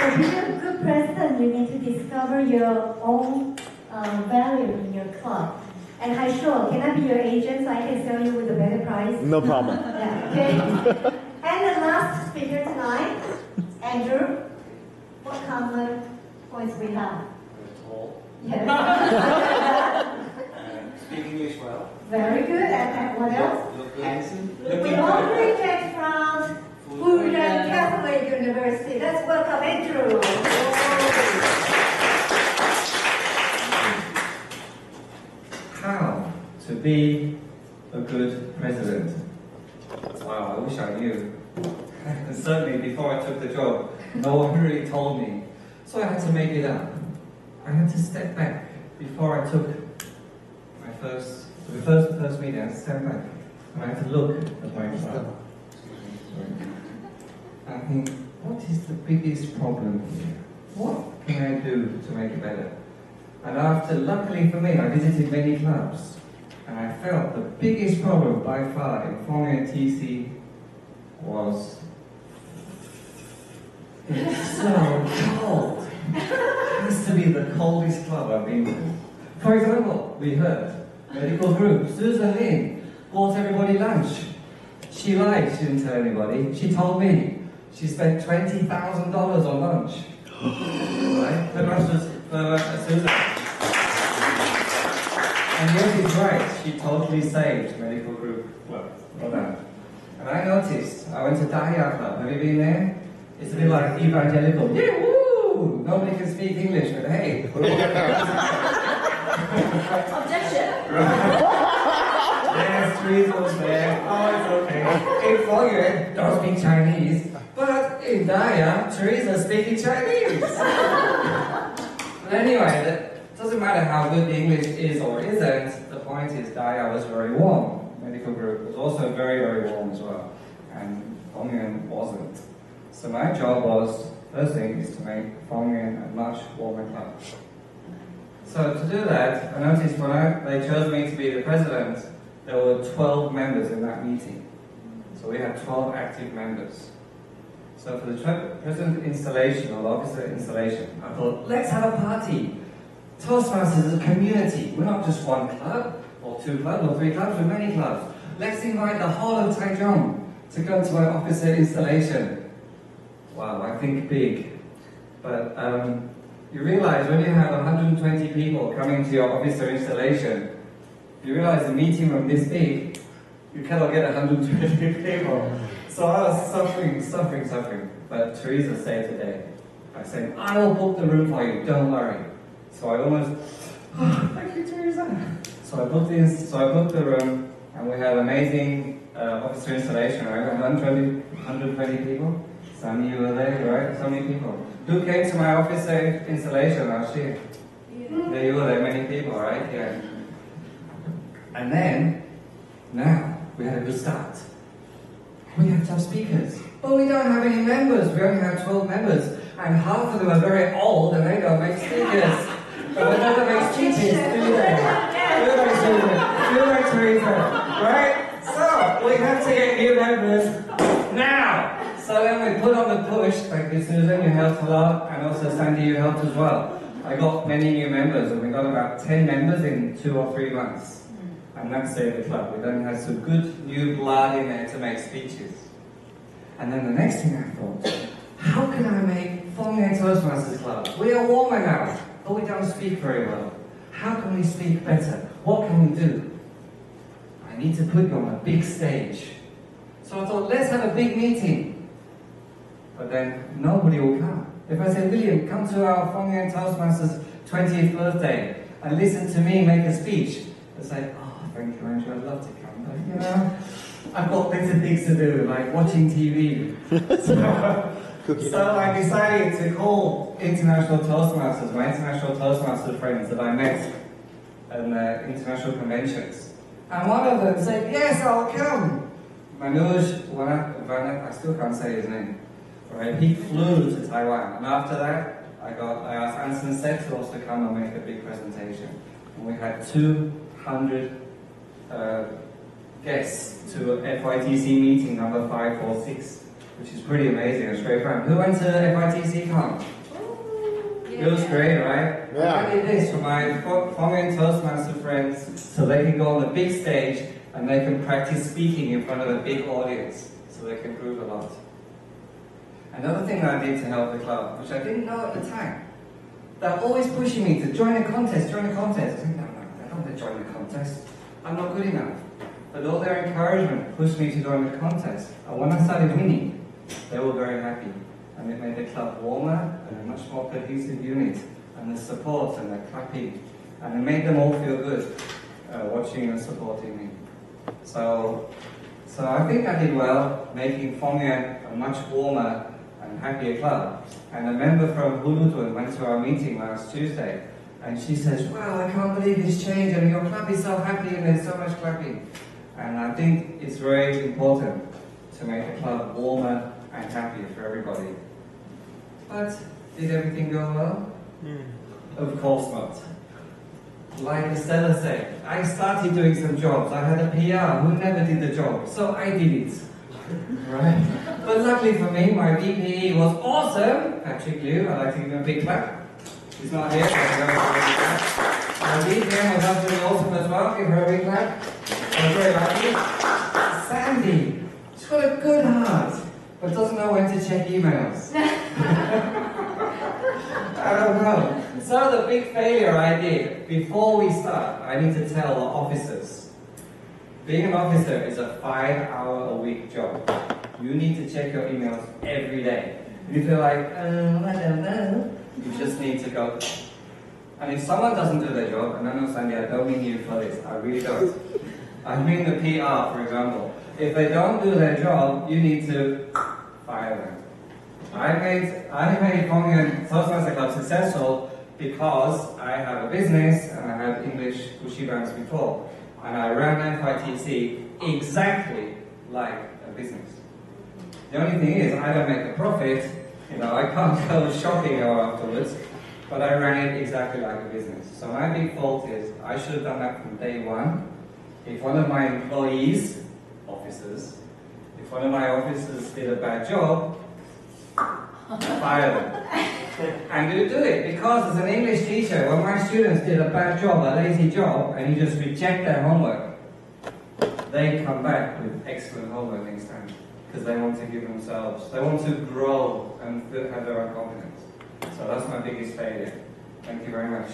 To be a good president, you need to discover your own value in your club. And Haisho, can I be your agent so I can sell you with a better price? No problem. Yeah, okay. And the last speaker tonight, Andrew. What common points we have? Tall. Yes. Speak English well. Very good. And what else? Look handsome. We all graduate from Fujian Catholic University. Let's welcome Andrew. How to be a good president? Wow, I wish I knew. And certainly before I took the job, no one really told me. So I had to make it up. I had to step back before I took my first meeting. I had to step back and I had to look at my club. I think, what is the biggest problem here? What can I do to make it better? And after, luckily for me, I visited many clubs, and I felt the biggest problem by far in forming a TC was it's so cold. It has to be the coldest club I've been to. For example, we heard medical group, Susan Lin bought everybody lunch. She lied, she didn't tell anybody. She told me she spent $20,000 on lunch. Right? For Susan. And yes, it's right, she totally saved medical group. Well done. And I noticed, I went to Daya Club. Have you been there? It's a bit like evangelical. Yeah, woo! Nobody can speak English, but hey. Objection. Yes, Teresa was there. Oh, it's okay. In Foyuan, don't speak Chinese. But in Daya, Teresa's speaking Chinese. But anyway, it doesn't matter how good the English is or isn't, the point is Daya was very warm. Medical group was also very, very warm as well. And Fongyan wasn't. So my job was, first thing, is to make Fongyan a much warmer club. So to do that, I noticed when they chose me to be the president, there were 12 members in that meeting. So we had 12 active members. So for the president installation or the officer installation, I thought, let's have a party. Toastmasters is a community. We're not just one club, or two clubs, or three clubs, we're many clubs. Let's invite the whole of Taichung to come to my officer installation. Wow, I think big. But you realize when you have 120 people coming to your officer installation, you realize a meeting room this big, you cannot get 120 people. So I was suffering. But Teresa saved the day by saying, I will book the room for you, don't worry. So I almost, thank you, Teresa. So I booked the room, and we had amazing officer installation, right? 120 people. Some of you were there, right? So many people. Who came to my officer installation last year? Yeah. There you were, there many people, right? Yeah. And then, now, we had a good start. We have top speakers, but we don't have any members. We only have 12 members, and half of them are very old, and they don't make speakers. But they don't make speeches, do they? Do they, Teresa? Right? So, we have to get new members now. So then we put on the push. Thank you, Susan, you helped a lot, and also Sandy, you helped as well. I got many new members, and we got about 10 members in 2 or 3 months. And that saved the club. We then had some good new blood in there to make speeches. And then the next thing I thought, how can I make Fongyan Toastmasters Club? We are warmer now, but we don't speak very well. How can we speak better? What can we do? I need to put you on a big stage. So I thought, let's have a big meeting. But then nobody will come. If I say, William, come to our Fongyan Toastmasters 20th birthday and listen to me make a speech, they say, oh, thank you, Andrew, I'd love to come, but you know, I've got better things to do, like watching TV. So I decided to call international Toastmasters, my international Toastmaster friends that I met at international conventions. And one of them said, yes, I'll come. Manoj, I still can't say his name. Right? He flew to Taiwan, and after that, I asked Anson Seth to also come and make a big presentation. And we had 200 guests to FYTC meeting number 546. which is pretty amazing. It was great fun. Who went to FITC Con? It was great, right? Yeah. I did this for my Fongyan Toastmaster friends so they can go on the big stage and they can practice speaking in front of a big audience so they can improve a lot. Another thing that I did to help the club, which I didn't know at the time, they're always pushing me to join a contest, join a contest. I think, no, I don't want to join the contest. I'm not good enough. But all their encouragement pushed me to join the contest. And when I started winning, they were very happy. And it made the club warmer and a much more cohesive unit. And the support and the clapping. And it made them all feel good, watching and supporting me. So I think I did well, making Fongyan a much warmer and happier club. And a member from Hulutun went to our meeting last Tuesday, and she says, wow, I can't believe it's changed, and your club is so happy, and there's so much clapping. And I think it's very important to make the club warmer and happier for everybody. But did everything go well? Of course not. Like Estella said, I started doing some jobs. I had a PR who never did the job, so I did it. Right? But luckily for me, my VPE was awesome. Patrick Liu, I'd like to give him a big clap. She's not here, but I'm going to give her a big clap. My VPN was absolutely awesome as well. Give her a big clap. I was very lucky. Sandy, she's got a good heart, but doesn't know when to check emails. I don't know. So the big failure I did, before we start, I need to tell the officers. Being an officer is a 5-hour-a-week job. You need to check your emails every day. And if you're like, I don't know, you just need to go. And if someone doesn't do their job, and I know Sandy, I don't mean you for this, I really don't. I mean the PR, for example. If they don't do their job, you need to fire them. I made Fongyan Toastmaster Club successful because I have a business and I have English Gucci brands before. And I ran FITC exactly like a business. The only thing is, I don't make a profit, I can't go shopping afterwards, but I ran it exactly like a business. So my big fault is, I should have done that from day one. If one of my employees, officers, if one of my officers did a bad job, fire them. And you do it, because as an English teacher, when my students did a bad job, a lazy job, and you just reject their homework, they come back with excellent homework next time. Because they want to give themselves, they want to grow and have their own confidence. So that's my biggest failure. Thank you very much.